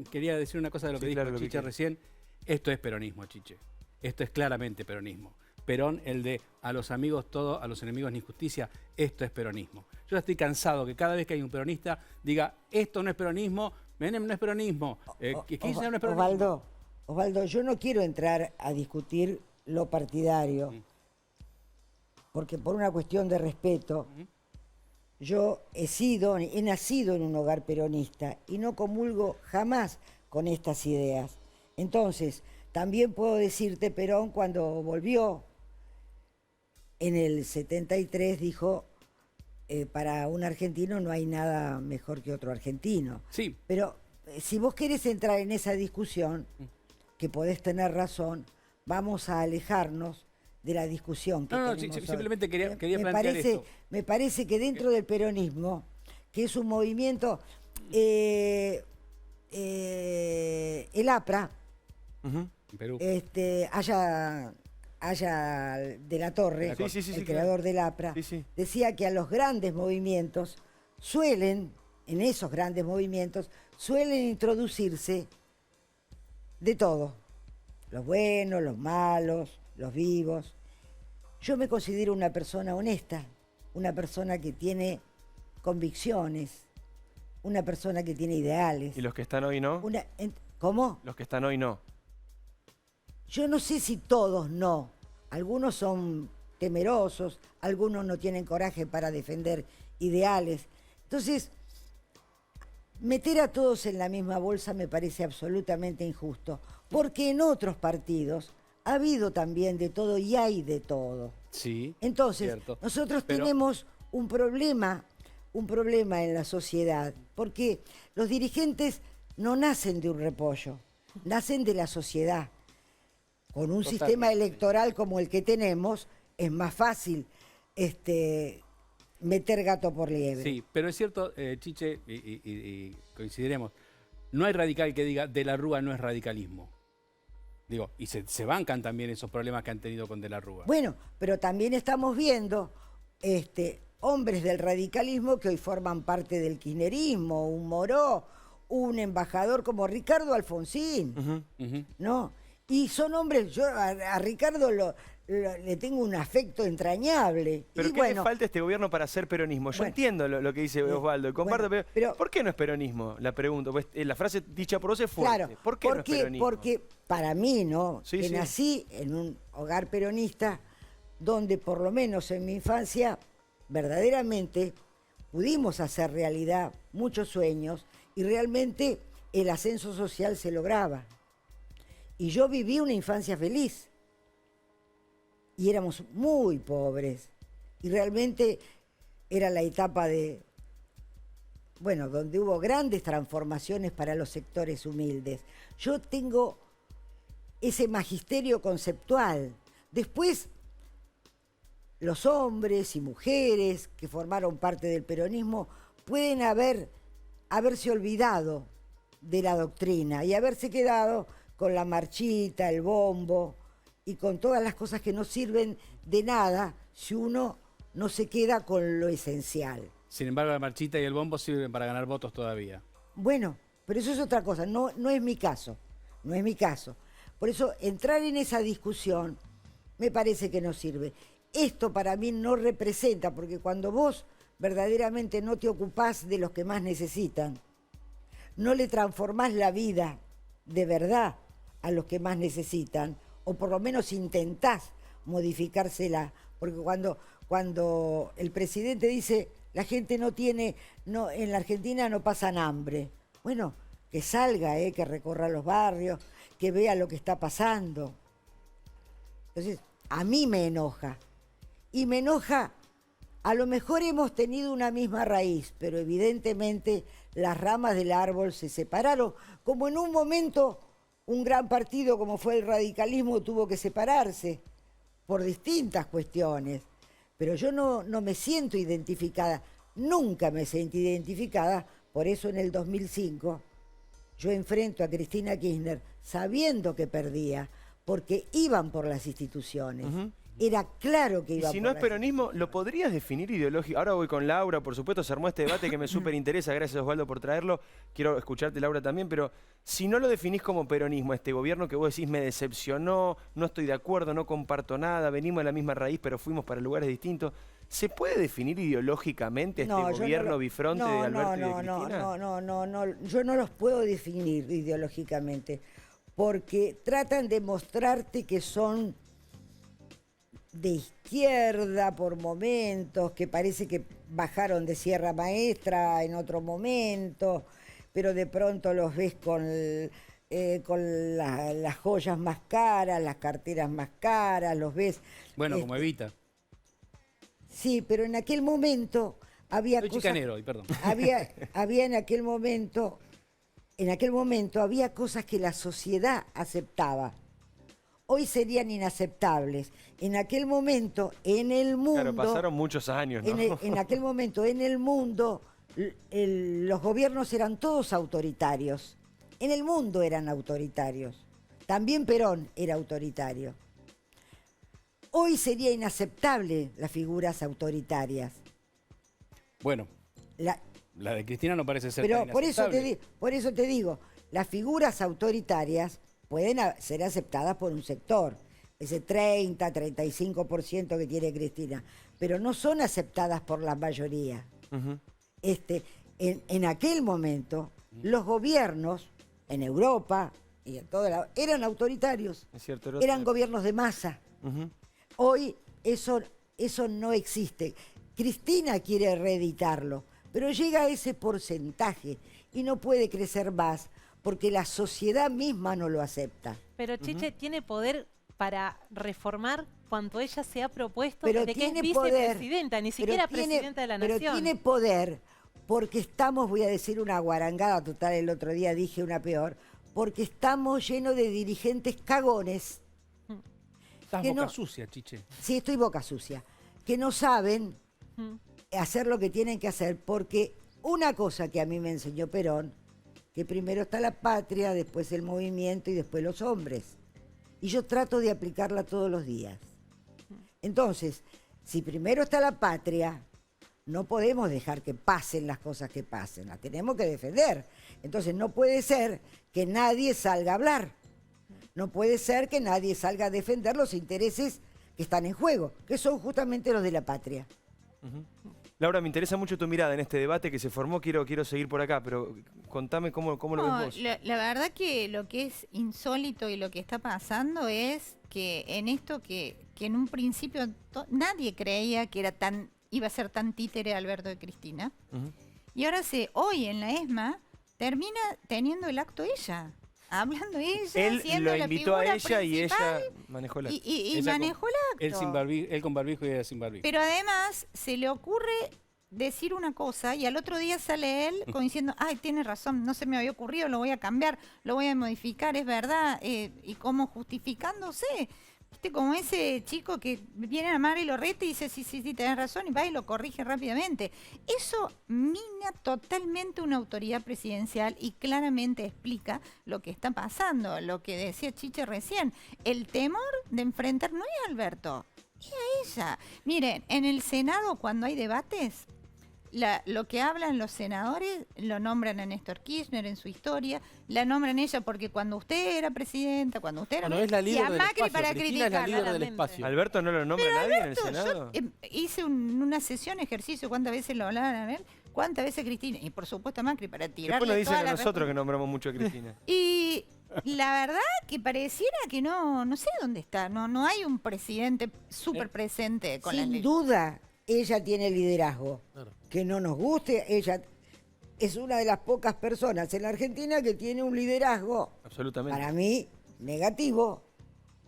quería decir una cosa de lo que dijo claro, Chiche recién. Esto es peronismo, Chiche. Esto es claramente peronismo. Perón, el de a los amigos todo, a los enemigos ni justicia, esto es peronismo. Yo ya estoy cansado que cada vez que hay un peronista diga, esto no es peronismo, Menem no es peronismo, Kirchner no es peronismo. Osvaldo, yo no quiero entrar a discutir lo partidario, porque por una cuestión de respeto, yo he nacido en un hogar peronista y no comulgo jamás con estas ideas. Entonces, También puedo decirte, Perón, cuando volvió en el 73, dijo, para un argentino no hay nada mejor que otro argentino. Sí. Pero si vos querés entrar en esa discusión, que podés tener razón, vamos a alejarnos de la discusión que No, tenemos hoy. simplemente quería me plantear parece, esto. Me parece que dentro del peronismo, que es un movimiento, el APRA, Ujú. En Perú. Haya de la Torre, Sí, el creador del APRA, Sí, sí. decía que a los grandes movimientos en esos grandes movimientos, suelen introducirse de todo. Los buenos, los malos, los vivos. Yo me considero una persona honesta, una persona que tiene convicciones, una persona que tiene ideales. ¿Y los que están hoy no? ¿Cómo? Los que están hoy no. Yo no sé si todos no. Algunos son temerosos, algunos no tienen coraje para defender ideales. Entonces, meter a todos en la misma bolsa me parece absolutamente injusto, porque en otros partidos ha habido también de todo y hay de todo. Sí. Entonces, cierto. nosotros Pero- tenemos un problema en la sociedad, porque los dirigentes no nacen de un repollo, nacen de la sociedad. Con un sistema electoral como el que tenemos, es más fácil meter gato por liebre. Sí, pero es cierto, Chiche, y coincidiremos, no hay radical que diga De la Rúa no es radicalismo. Digo, y se bancan también esos problemas que han tenido con De la Rúa. Bueno, pero también estamos viendo hombres del radicalismo que hoy forman parte del kirchnerismo, un Moró, un embajador como Ricardo Alfonsín, Ujú. ¿no? Y son hombres, yo a Ricardo le tengo un afecto entrañable. ¿Pero y qué bueno, le falta a este gobierno para hacer peronismo? Yo Bueno. entiendo lo que dice Osvaldo, y comparto, Bueno, pero pero- ¿por qué no es peronismo? La pregunto. Pues, la frase dicha por vos es fuerte. claro, ¿Por qué no es peronismo? porque para mí, ¿no? Sí, que sí. nací en un hogar peronista donde por lo menos en mi infancia verdaderamente pudimos hacer realidad muchos sueños y realmente el ascenso social se lograba. Y yo viví una infancia feliz. Y éramos muy pobres. Y realmente era la etapa donde hubo grandes transformaciones para los sectores humildes. Yo tengo ese magisterio conceptual. Después, los hombres y mujeres que formaron parte del peronismo pueden haberse olvidado de la doctrina y haberse quedado con la marchita, el bombo y con todas las cosas que no sirven de nada si uno no se queda con lo esencial. Sin embargo, la marchita y el bombo sirven para ganar votos todavía. Bueno, pero eso es otra cosa, no es mi caso, no es mi caso. Por eso entrar en esa discusión me parece que no sirve. Esto para mí no representa, porque cuando vos verdaderamente no te ocupás de los que más necesitan, no le transformás la vida de verdad a los que más necesitan, o por lo menos intentás modificársela, porque cuando el presidente dice la gente en la Argentina no pasan hambre, bueno, que salga, que recorra los barrios, que vea lo que está pasando. Entonces, a mí me enoja, y me enoja, a lo mejor hemos tenido una misma raíz, pero evidentemente las ramas del árbol se separaron, como en un momento un gran partido como fue el radicalismo tuvo que separarse por distintas cuestiones. Pero yo no me siento identificada, nunca me sentí identificada, por eso en el 2005 yo enfrento a Cristina Kirchner sabiendo que perdía, porque iban por las instituciones. Era claro que Y iba si por no es las peronismo, ¿lo podrías definir ideológico? Ahora voy con Laura, por supuesto, se armó este debate que me súper interesa, gracias Osvaldo por traerlo, quiero escucharte Laura también, pero si no lo definís como peronismo, este gobierno que vos decís me decepcionó, no estoy de acuerdo, no comparto nada, venimos de la misma raíz pero fuimos para lugares distintos, ¿se puede definir ideológicamente este No, yo gobierno no lo- bifronte de Alberto y de Cristina? No, yo no los puedo definir ideológicamente, porque tratan de mostrarte que son de izquierda por momentos, que parece que bajaron de Sierra Maestra en otro momento, pero de pronto los ves con las joyas más caras, las carteras más caras, los ves. Bueno, como Evita. Sí, pero en aquel momento había Soy cosas. chicanero hoy, perdón. Había en aquel momento había cosas que la sociedad aceptaba. Hoy serían inaceptables. En aquel momento, en el mundo. Claro, pasaron muchos años, ¿no? En aquel momento, en el mundo, los gobiernos eran todos autoritarios. En el mundo eran autoritarios. También Perón era autoritario. Hoy sería inaceptable las figuras autoritarias. Bueno, La- la de Cristina no parece ser pero tan por eso inaceptable. te digo, las figuras autoritarias pueden ser aceptadas por un sector, ese 30-35% que tiene Cristina, pero no son aceptadas por la mayoría. Ujú. En aquel momento, los gobiernos en Europa y en eran autoritarios, Es cierto, eran gobiernos de masa. Ujú. Hoy eso no existe. Cristina quiere reeditarlo, pero llega a ese porcentaje y no puede crecer más porque la sociedad misma no lo acepta. Pero Chiche tiene poder para reformar cuanto ella se ha propuesto Pero de que es tiene poder, vicepresidenta, ni siquiera presidenta de la pero nación. tiene poder porque estamos, voy a decir una guarangada total, el otro día dije una peor, porque estamos llenos de dirigentes cagones. Estás que boca no- sucia, Chiche. Sí, estoy boca sucia, que no saben hacer lo que tienen que hacer, porque una cosa que a mí me enseñó Perón, que primero está la patria, después el movimiento y después los hombres. Y yo trato de aplicarla todos los días. Entonces, si primero está la patria, no podemos dejar que pasen las cosas que pasen, las tenemos que defender. Entonces no puede ser que nadie salga a hablar. No puede ser que nadie salga a defender los intereses que están en juego, que son justamente los de la patria. Laura, me interesa mucho tu mirada en este debate que se formó. Quiero seguir por acá, pero contame cómo lo No, ves vos. la verdad que lo que es insólito y lo que está pasando es que en esto que en un principio nadie creía que iba a ser tan títere Alberto de Cristina. Ujú. Y ahora hoy en la ESMA termina teniendo el acto ella, hablando ella, Él siendo lo la invitó a figura ella y principal, ella manejó la... y Ella manejó el acto. Él con barbijo y ella sin barbijo. Pero además se le ocurre decir una cosa y al otro día sale él como diciendo, ay, tiene razón, no se me había ocurrido, lo voy a cambiar, lo voy a modificar, es verdad, y como justificándose. ¿Viste? Como ese chico que viene a Mar y lo reta y dice, sí, tenés razón, y va y lo corrige rápidamente. Eso mina totalmente una autoridad presidencial y claramente explica lo que está pasando, lo que decía Chiche recién. El temor de enfrentar no es a Alberto, es a ella. Miren, en el Senado cuando hay debates, lo que hablan los senadores lo nombran a Néstor Kirchner en su historia, la nombran ella porque cuando usted era presidenta, cuando usted era... Bueno, es la y líder a del Macri espacio. para Cristina es la criticar, líder del claramente. espacio. ¿Alberto no lo nombra nadie en el Yo Senado? hice una sesión, ejercicio, cuántas veces lo hablaban a ver, cuántas veces Cristina, y por supuesto a Macri para tirarle Después nos dicen toda a la nosotros que nombramos mucho a Cristina. y la verdad que pareciera que no sé dónde está, no hay un presidente súper presente con las Sin leyes. duda, ella tiene liderazgo. Claro. Que no nos guste, ella es una de las pocas personas en la Argentina que tiene un liderazgo, Absolutamente. para mí, negativo,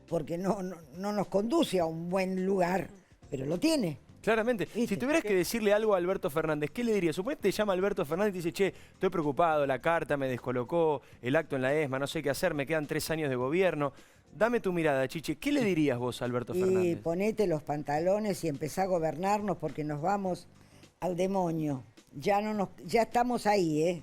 porque no nos conduce a un buen lugar, pero lo tiene. Claramente. ¿Viste? Si tuvieras que decirle algo a Alberto Fernández, ¿qué le dirías? Suponete te llama Alberto Fernández y te dice, che, estoy preocupado, la carta me descolocó, el acto en la ESMA, no sé qué hacer, me quedan 3 años de gobierno. Dame tu mirada, Chiche. ¿Qué le dirías vos a Alberto Y Fernández? ponete los pantalones y empezá a gobernarnos porque nos vamos al demonio. Ya estamos ahí, ¿eh?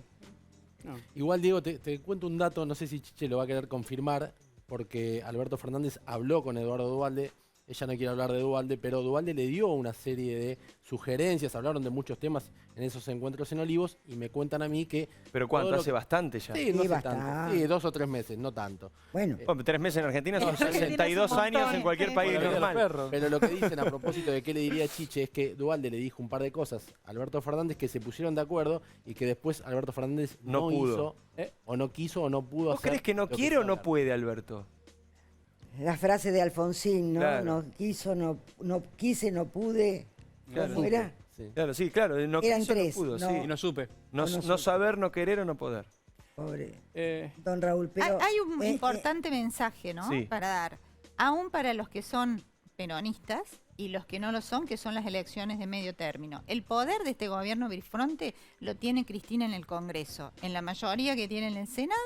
Igual, Diego, te cuento un dato, no sé si Chiche lo va a querer confirmar, porque Alberto Fernández habló con Eduardo Duhalde. Ella no quiere hablar de Duhalde, pero Duhalde le dio una serie de sugerencias, hablaron de muchos temas en esos encuentros en Olivos, y me cuentan a mí que... Pero ¿cuánto? todo lo Hace que- bastante ya. Sí, no Sí, hace tanto. bastante. Sí, 2 o 3 meses, no tanto. Bueno, Bueno, 3 meses en Argentina son En Argentina 62 es un años montón. en cualquier país Por la vida de los normal. perros. Pero lo que dicen a propósito de qué le diría Chiche es que Duhalde le dijo un par de cosas a Alberto Fernández que se pusieron de acuerdo y que después Alberto Fernández No no, pudo. hizo, o no quiso o no pudo ¿Vos hacer. crees que no lo quiere o quiso no hacer. puede, Alberto? la frase de Alfonsín, ¿no? Claro. No quiso, no quise, no pude. Claro. ¿Cómo era? Sí. Claro, sí, claro. No Eran quiso, 3, no pudo, no. sí. Y no supe. No saber, no querer o no poder. Pobre Eh, don Raúl. Pero, Hay un importante mensaje, ¿no? Sí. Para dar, aún para los que son peronistas y los que no lo son, que son las elecciones de medio término. El poder de este gobierno bifronte lo tiene Cristina en el Congreso, en la mayoría que tiene en el Senado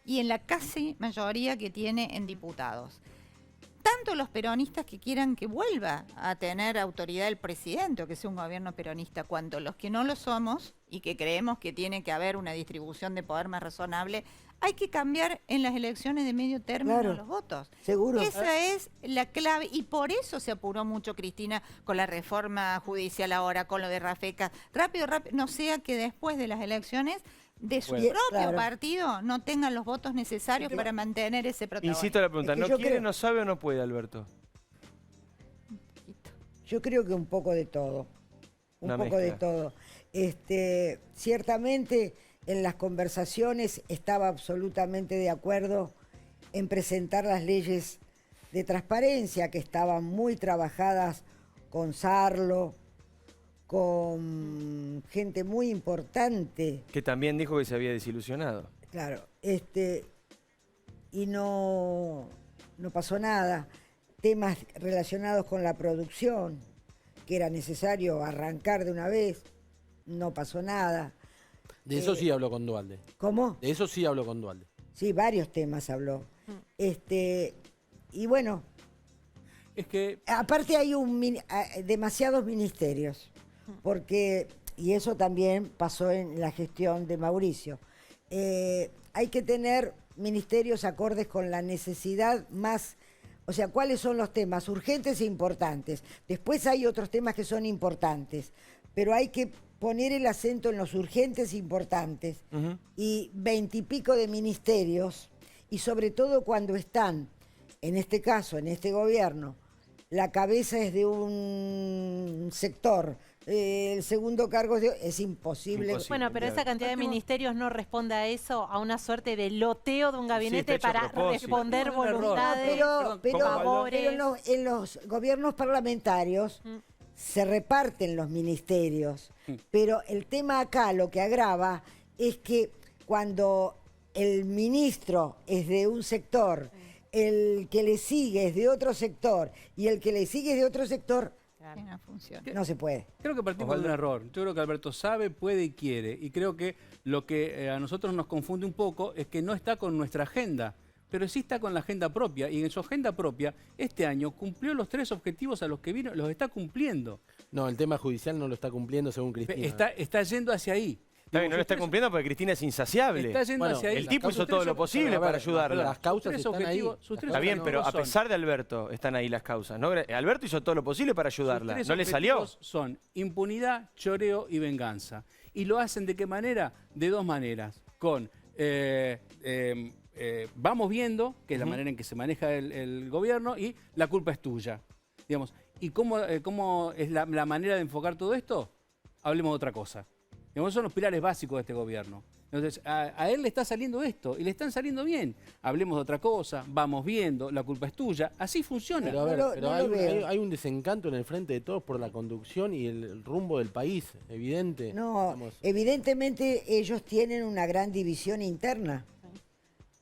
y en la casi mayoría que tiene en diputados. Tanto los peronistas que quieran que vuelva a tener autoridad el presidente o que sea un gobierno peronista, cuanto los que no lo somos y que creemos que tiene que haber una distribución de poder más razonable, hay que cambiar en las elecciones de medio término Claro. los votos. seguro. Esa es la clave y por eso se apuró mucho Cristina con la reforma judicial ahora, con lo de Rafecas. Rápido, no sea que después de las elecciones de su Bueno. propio Claro. partido no tengan los votos necesarios para mantener ese protagonismo. Insisto a la pregunta, Es que ¿no yo quiere, creo- no sabe o no puede, Alberto? Yo creo que un poco de todo. Un Una poco de mezcla. todo. Ciertamente en las conversaciones estaba absolutamente de acuerdo en presentar las leyes de transparencia que estaban muy trabajadas con Sarlo, con gente muy importante. Que también dijo que se había desilusionado. Claro, y no pasó nada. Temas relacionados con la producción, que era necesario arrancar de una vez, no pasó nada. De eso sí habló con Dualde. ¿Cómo? De eso sí habló con Dualde. Sí, varios temas habló. Y bueno, es que aparte hay demasiados ministerios, porque, y eso también pasó en la gestión de Mauricio, hay que tener ministerios acordes con la necesidad más, o sea, cuáles son los temas urgentes e importantes. Después hay otros temas que son importantes, pero hay que poner el acento en los urgentes e importantes. Y 20 y pico de ministerios, y sobre todo cuando están, en este caso, en este gobierno, la cabeza es de un sector, el segundo cargo es imposible. Imposible. Bueno, pero esa cantidad de ministerios no responde a eso, a una suerte de loteo de un gabinete está hecho a para propósito. responder No, un error. voluntades. Pero favores. en los gobiernos parlamentarios se reparten los ministerios, pero el tema acá lo que agrava es que cuando el ministro es de un sector, el que le sigue es de otro sector y el que le sigue es de otro sector, Que no funciona. no se puede. creo que partimos de un error. Yo creo que Alberto sabe, puede y quiere. Y creo que lo que a nosotros nos confunde un poco es que no está con nuestra agenda, pero sí está con la agenda propia. Y en su agenda propia, este año cumplió los 3 objetivos a los que vino, los está cumpliendo. No, el tema judicial no lo está cumpliendo según Cristina. Está yendo hacia ahí. Está bien, Digo, no lo está sus tres- cumpliendo porque Cristina es insaciable. Está yendo Bueno, hacia ahí. el tipo Sus hizo tres todo lo ob- posible para ayudarla. Las causas Tres están ahí. objetivos, sus tres Está bien, pero a objetivos pesar de Alberto están ahí las causas, ¿no? Alberto hizo todo lo posible para ayudarla. Sus tres ¿No le salió? objetivos son impunidad, choreo y venganza. ¿Y lo hacen de qué manera? De 2 maneras. Con vamos viendo, que es la manera en que se maneja el gobierno, y la culpa es tuya. Digamos, ¿y cómo es la manera de enfocar todo esto? Hablemos de otra cosa. Digamos, esos son los pilares básicos de este gobierno. Entonces, a él le está saliendo esto, y le están saliendo bien. Hablemos de otra cosa, vamos viendo, la culpa es tuya. Así funciona. Pero a ver, No pero lo hay, veo. hay un desencanto en el frente de todos por la conducción y el rumbo del país, evidente. No, Digamos, evidentemente ellos tienen una gran división interna.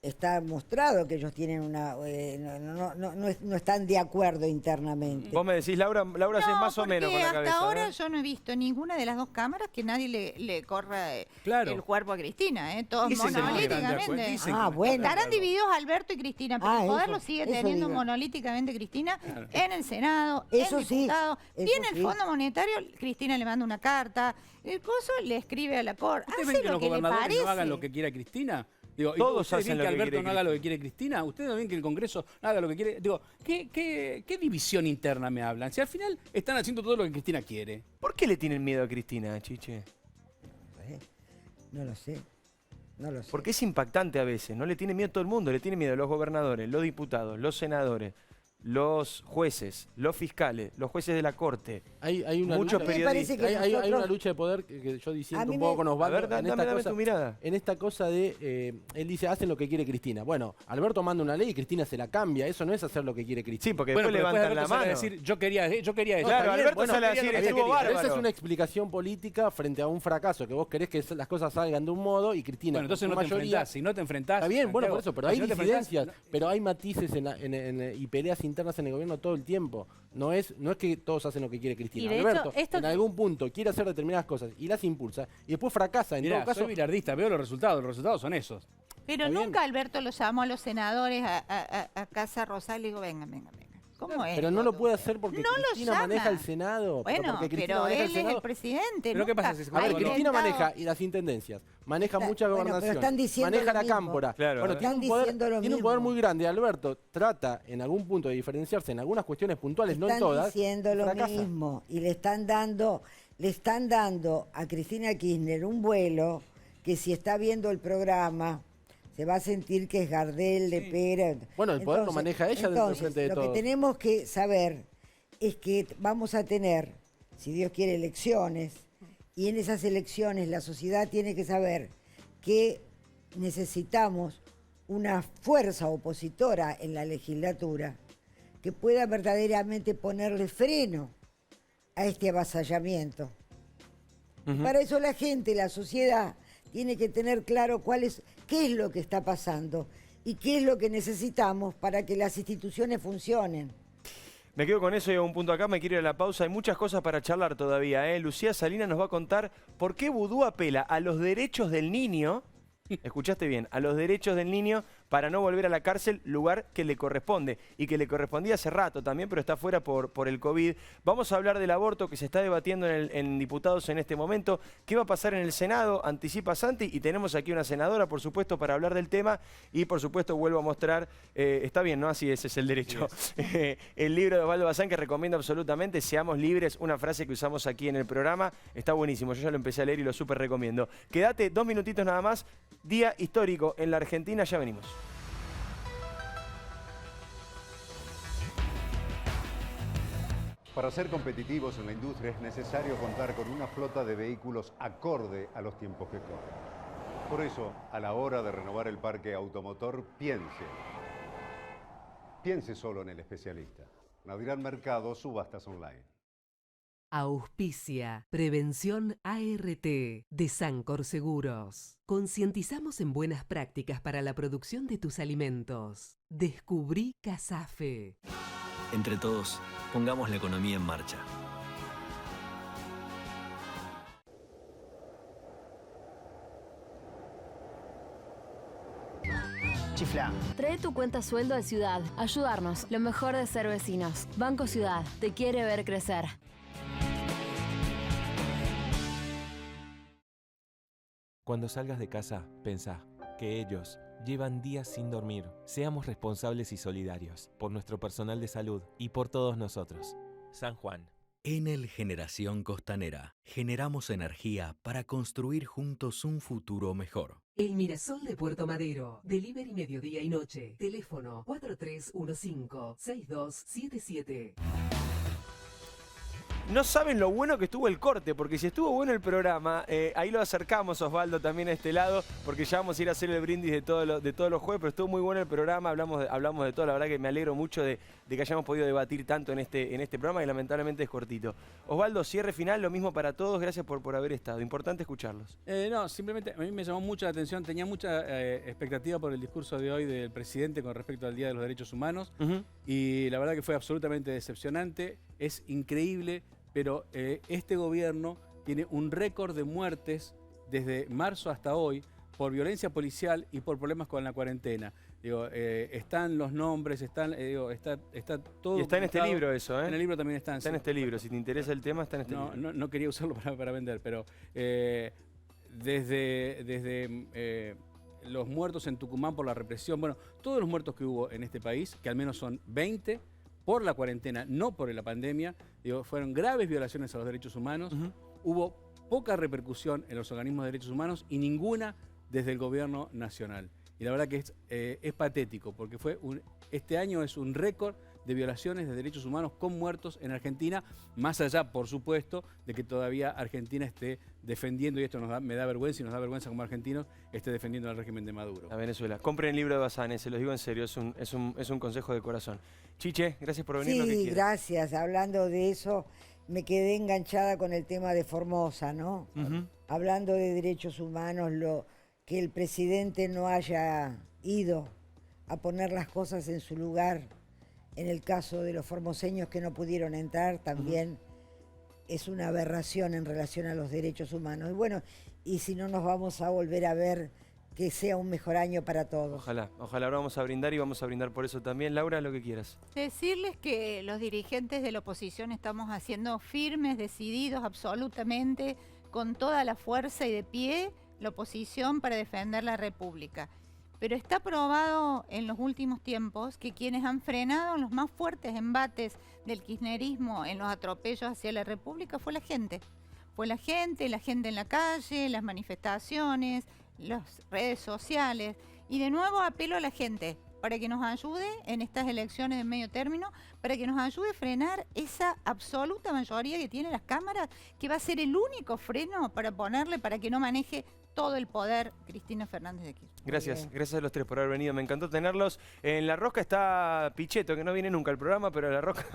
Está mostrado que ellos tienen una no están de acuerdo internamente. Vos me decís, Laura es más o menos con la hasta cabeza. ahora ¿no? yo no he visto ninguna de las 2 cámaras que nadie le corra Claro. el cuerpo a Cristina, todos Dicen que no están de acuerdo, monolíticamente. dicen que no están bueno. de Estarán acuerdo. divididos Alberto y Cristina, pero Ah, el poder eso- lo sigue eso teniendo digo. monolíticamente Cristina en el Senado, Eso en sí, diputados. eso Viene el sí. Fondo Monetario, Cristina le manda una carta, el coso le escribe a la Corte, ¿Ustedes hace ven que lo los que le gobernadores parece. no hagan lo que quiera Cristina? Digo, ¿y Todos ustedes hacen ven lo que que Alberto quiere no haga lo que quiere Cristina? ¿Ustedes no ven que el Congreso no haga lo que quiere? Digo, ¿qué división interna me hablan? Si al final están haciendo todo lo que Cristina quiere. ¿Por qué le tienen miedo a Cristina, Chiche? No lo sé. No lo sé. Porque es impactante a veces, no le tiene miedo a todo el mundo, le tiene miedo a los gobernadores, los diputados, los senadores. los jueces, los fiscales, los jueces de la corte, Hay una muchos lucha, periodistas. que hay una nosotros- lucha de poder que yo diciendo A mí un poco me- con A Osvaldo. ver, dame tu mirada. En esta cosa de, él dice, hacen lo que quiere Cristina. Bueno, Alberto manda una ley y Cristina se la cambia. Eso no es hacer lo que quiere Cristina. Sí, porque Bueno, después pero después levantan la Alberto sale a mano. decir, yo quería eso. Claro, Está bien, Alberto bueno, sale a quería decir, lo que estuvo quería. Pero esa bárbaro. es una explicación política frente a un fracaso, que vos querés que las cosas salgan de un modo y Cristina, Bueno, entonces con no su te mayoría... enfrentás. Si no te enfrentás... Está bien, bueno, Santiago, por eso, pero si hay no te enfrentás, disidencias, pero hay matices y peleas internas en el gobierno todo el tiempo. No es que todos hacen lo que quiere Cristina. Y de Alberto, hecho, esto- en algún punto quiere hacer determinadas cosas y las impulsa y después fracasa. En Mirá, todo caso, soy bilardista, veo los resultados son esos. Pero Está bien. nunca Alberto lo llamó a los senadores a Casa Rosal y digo, venga. ¿Cómo es? pero no lo puede hacer porque No lo Cristina llama. maneja el Senado. Bueno, porque Cristina pero maneja él es el presidente. Pero ¿qué nunca pasa si se A ver, Bueno, Cristina intentado- maneja y las intendencias, maneja mucha bueno, pero gobernación, están diciendo maneja lo la mismo. cámpora. Claro, Bueno, ¿eh? tiene Están un poder, diciendo lo tiene un poder mismo. muy grande. Alberto trata en algún punto de diferenciarse en algunas cuestiones puntuales, no en Están todas. diciendo lo fracasa. mismo y le están dando a Cristina Kirchner un vuelo que si está viendo el programa se va a sentir que es Gardel, de Pera. Bueno, el poder lo maneja ella dentro del Frente de lo Todos. que tenemos que saber es que vamos a tener, si Dios quiere, elecciones y en esas elecciones la sociedad tiene que saber que necesitamos una fuerza opositora en la legislatura que pueda verdaderamente ponerle freno a este avasallamiento. Para eso la gente, la sociedad, tiene que tener claro qué es lo que está pasando y qué es lo que necesitamos para que las instituciones funcionen. Me quedo con eso y hago un punto acá, me quiero ir a la pausa. Hay muchas cosas para charlar todavía. Lucía Salinas nos va a contar por qué Vudú apela a los derechos del niño, escuchaste bien, a los derechos del niño para no volver a la cárcel, lugar que le corresponde y que le correspondía hace rato también, pero está fuera por el COVID. Vamos a hablar del aborto que se está debatiendo en diputados en este momento. ¿Qué va a pasar en el Senado? Anticipa Santi y tenemos aquí una senadora, por supuesto, para hablar del tema y, por supuesto, vuelvo a mostrar, está bien, ¿no? Así es, ese es el derecho. El libro de Osvaldo Bazán que recomiendo absolutamente, Seamos Libres, una frase que usamos aquí en el programa. Está buenísimo, yo ya lo empecé a leer y lo súper recomiendo. Quédate 2 minutitos nada más. Día histórico en la Argentina, ya venimos. Para ser competitivos en la industria es necesario contar con una flota de vehículos acorde a los tiempos que corren. Por eso, a la hora de renovar el parque automotor, piense solo en el especialista. Naviran Mercado, subastas online. Auspicia Prevención ART de Sancor Seguros. Concientizamos en buenas prácticas para la producción de tus alimentos. Descubrí Casafe. Entre todos, pongamos la economía en marcha. Chifla. Trae tu cuenta sueldo de Ciudad. Ayudarnos. Lo mejor de ser vecinos. Banco Ciudad. Te quiere ver crecer. Cuando salgas de casa, pensá que ellos llevan días sin dormir. Seamos responsables y solidarios por nuestro personal de salud y por todos nosotros. San Juan. Enel Generación Costanera. Generamos energía para construir juntos un futuro mejor. El Mirasol de Puerto Madero. Delivery mediodía y noche. Teléfono 4315-6277. No saben lo bueno que estuvo el corte, porque si estuvo bueno el programa, ahí lo acercamos, Osvaldo, también a este lado, porque ya vamos a ir a hacer el brindis de todos los jueves, pero estuvo muy bueno el programa, hablamos de todo, la verdad que me alegro mucho de que hayamos podido debatir tanto en este programa, y lamentablemente es cortito. Osvaldo, cierre final, lo mismo para todos, gracias por haber estado, importante escucharlos. No, simplemente a mí me llamó mucho la atención, tenía mucha expectativa por el discurso de hoy del presidente con respecto al Día de los Derechos Humanos, y la verdad que fue absolutamente decepcionante, es increíble. Pero este gobierno tiene un récord de muertes desde marzo hasta hoy por violencia policial y por problemas con la cuarentena. Digo, están los nombres, está todo. Y está en este libro eso, ¿eh? En el libro también están. Está en este libro, si te interesa el tema, está en este libro. No quería usarlo para vender, pero desde los muertos en Tucumán por la represión, bueno, todos los muertos que hubo en este país, que al menos son 20, por la cuarentena, no por la pandemia, digo, fueron graves violaciones a los derechos humanos, hubo poca repercusión en los organismos de derechos humanos y ninguna desde el gobierno nacional. Y la verdad que es patético, porque este año es un récord de violaciones de derechos humanos con muertos en Argentina, más allá, por supuesto, de que todavía Argentina esté defendiendo, y esto me da vergüenza y nos da vergüenza como argentinos, esté defendiendo al régimen de Maduro. A Venezuela. Compren el libro de Bazán, se los digo en serio, es un consejo de corazón. Chiche, gracias por venir. Lo que Sí, quieras. gracias. Hablando de eso, me quedé enganchada con el tema de Formosa, ¿no? Hablando de derechos humanos, que el presidente no haya ido a poner las cosas en su lugar, en el caso de los formoseños que no pudieron entrar, también es una aberración en relación a los derechos humanos. Y bueno, y si no nos vamos a volver a ver, que sea un mejor año para todos. Ojalá, ahora vamos a brindar y vamos a brindar por eso también. Laura, lo que quieras. Decirles que los dirigentes de la oposición estamos haciendo firmes, decididos absolutamente, con toda la fuerza y de pie, la oposición para defender la República. Pero está probado en los últimos tiempos que quienes han frenado los más fuertes embates del kirchnerismo en los atropellos hacia la República fue la gente. Fue la gente en la calle, las manifestaciones, las redes sociales. Y de nuevo apelo a la gente para que nos ayude en estas elecciones de medio término, para que nos ayude a frenar esa absoluta mayoría que tiene las cámaras, que va a ser el único freno para ponerle, para que no maneje todo el poder Cristina Fernández de Kirchner. Gracias a los tres por haber venido, me encantó tenerlos. En La Rosca está Pichetto, que no viene nunca al programa, pero La Rosca,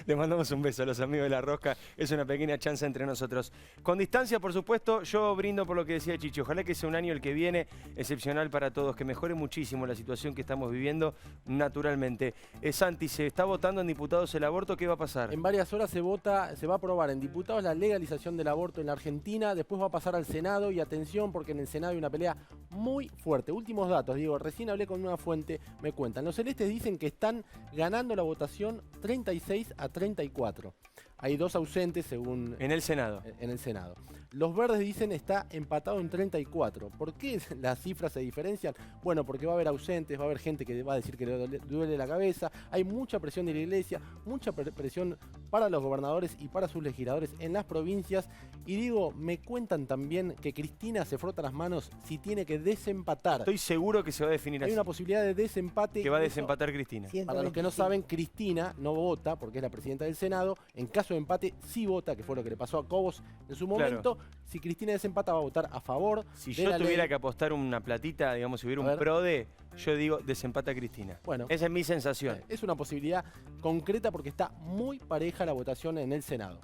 le mandamos un beso a los amigos de La Rosca, es una pequeña chance entre nosotros. Con distancia, por supuesto, yo brindo por lo que decía Chichi, ojalá que sea un año el que viene excepcional para todos, que mejore muchísimo la situación que estamos viviendo naturalmente. Santi, se está votando en diputados el aborto, ¿qué va a pasar? En varias horas se va a aprobar en diputados la legalización del aborto en la Argentina, después va a pasar al Senado y atención porque en el Senado hay una pelea muy fuerte. Últimos datos, digo, recién hablé con una fuente, me cuentan. Los celestes dicen que están ganando la votación 36-34. Hay 2 ausentes según... En el Senado. En el Senado. Los verdes dicen está empatado en 34. ¿Por qué las cifras se diferencian? Bueno, porque va a haber ausentes, va a haber gente que va a decir que le duele la cabeza. Hay mucha presión de la iglesia, mucha presión para los gobernadores y para sus legisladores en las provincias. Y digo, me cuentan también que Cristina se frota las manos si tiene que desempatar. Estoy seguro que se va a definir así. Hay una posibilidad de desempate. Que va a desempatar Cristina. Para los que no saben, Cristina no vota porque es la presidenta del Senado. En caso de empate, sí vota, que fue lo que le pasó a Cobos en su momento. Claro. Si Cristina desempata, va a votar a favor. Si yo tuviera que apostar una platita, digamos, si hubiera un PRODE, yo digo desempata Cristina. Bueno, esa es mi sensación. Es una posibilidad concreta porque está muy pareja la votación en el Senado.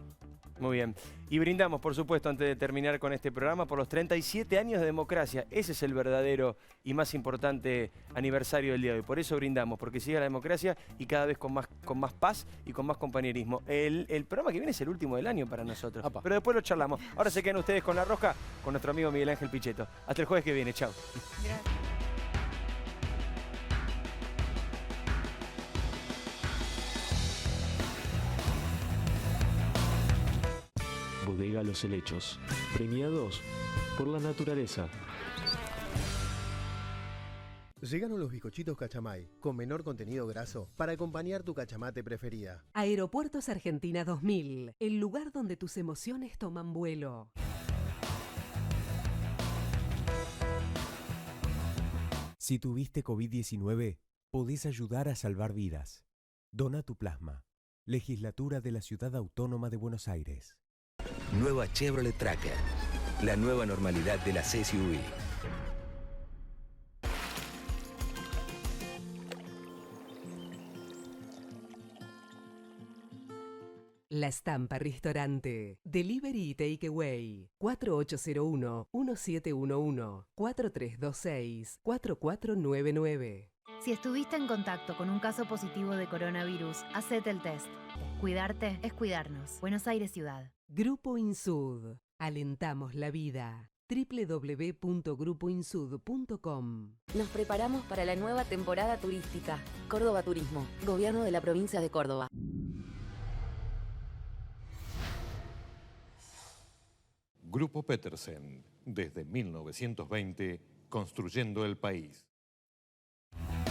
Muy bien. Y brindamos, por supuesto, antes de terminar con este programa, por los 37 años de democracia. Ese es el verdadero y más importante aniversario del día de hoy. Por eso brindamos, porque siga la democracia y cada vez con más paz y con más compañerismo. El programa que viene es el último del año para nosotros. Apa. Pero después lo charlamos. Ahora se quedan ustedes con La Rosca, con nuestro amigo Miguel Ángel Pichetto. Hasta el jueves que viene. Chao. Gracias. Bodega Los Helechos, premiados por la naturaleza. Llegaron los bizcochitos Cachamay, con menor contenido graso, para acompañar tu cachamate preferida. Aeropuertos Argentina 2000, el lugar donde tus emociones toman vuelo. Si tuviste COVID-19, podés ayudar a salvar vidas. Dona tu plasma. Legislatura de la Ciudad Autónoma de Buenos Aires. Nueva Chevrolet Tracker, la nueva normalidad de las SUV. La Estampa Restaurante. Delivery y Takeaway. 4801-1711. 4326-4499. Si estuviste en contacto con un caso positivo de coronavirus, hacete el test. Cuidarte es cuidarnos. Buenos Aires Ciudad. Grupo Insud. Alentamos la vida. www.grupoinsud.com. Nos preparamos para la nueva temporada turística. Córdoba Turismo. Gobierno de la provincia de Córdoba. Grupo Petersen, desde 1920, construyendo el país.